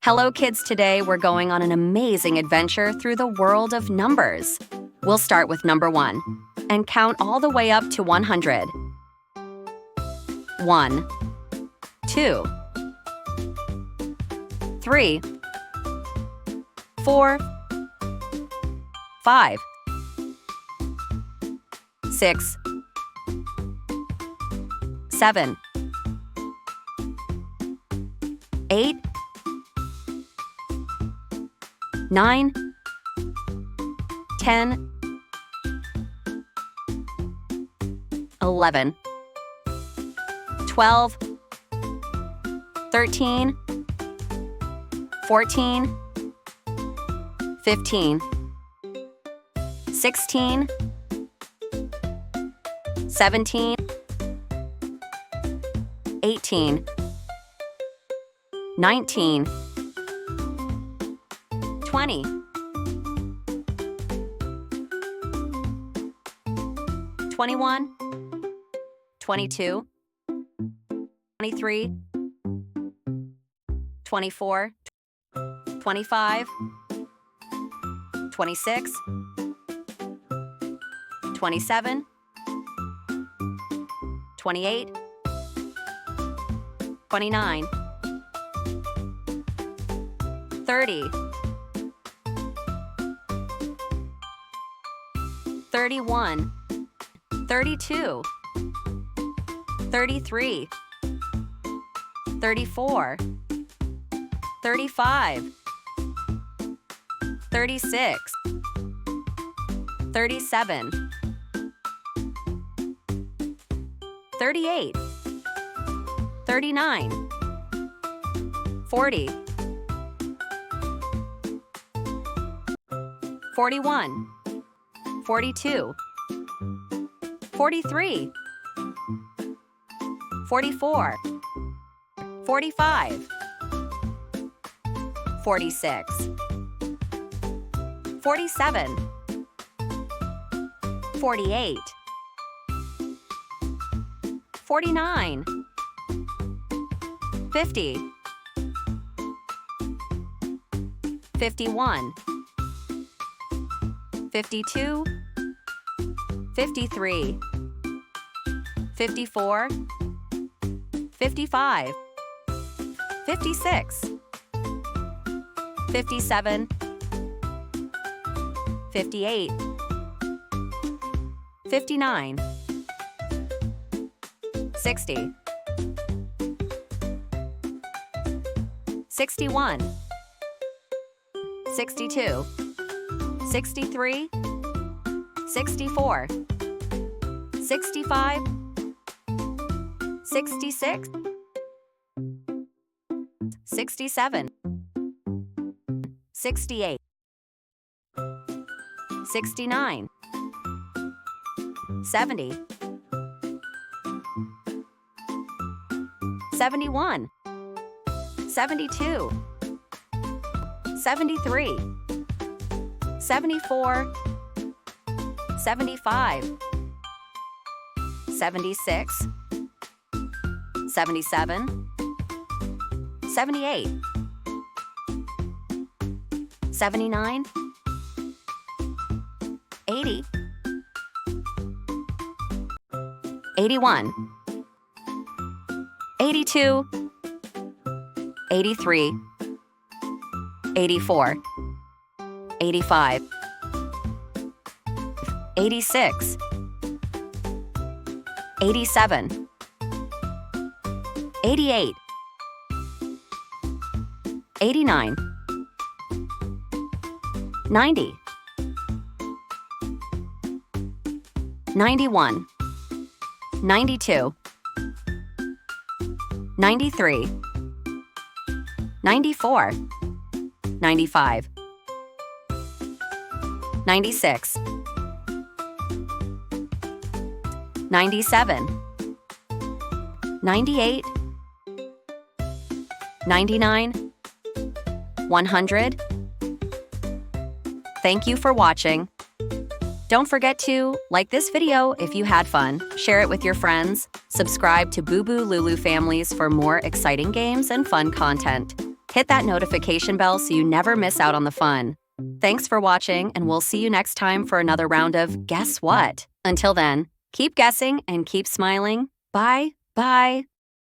Hello kids, today we're going on an amazing adventure through the world of numbers. We'll start with number 1 and count all the way up to 100. 1, 2, 3, 4, 5, 6, 7, 8, 9, 10, 11, 12, 13, 14, 15, 16, 17, 18, 19, 20, 21, 22, 23, 24, 25, 26, 27, 28, 29, 30, 31, 32, 33, 34, 35, 36, 37, 38, 39, 40, 41, 42, 43, 44, 45, 46, 47, 48, 49, 50, 51, 52, 53, 54, 55, 56, 57, 58, 59, 60, 61, 62, 63, 64, 65, 66, 67, 68, 69, 70, 71, 72, 73, 74, 75, 76, 77, 78, 79, 80, 81, 82, 83, 84, 85, 86, 87, 88, 89, 90, 91, 92, 93, 94, 95, 96, 97, 98, 99, 100. Thank you for watching. Don't forget to like this video if you had fun, share it with your friends, subscribe to Bubu-Lulu Families for more exciting games and fun content. Hit that notification bell so you never miss out on the fun. Thanks for watching, and we'll see you next time for another round of Guess What? Until then, keep guessing and keep smiling. Bye. Bye.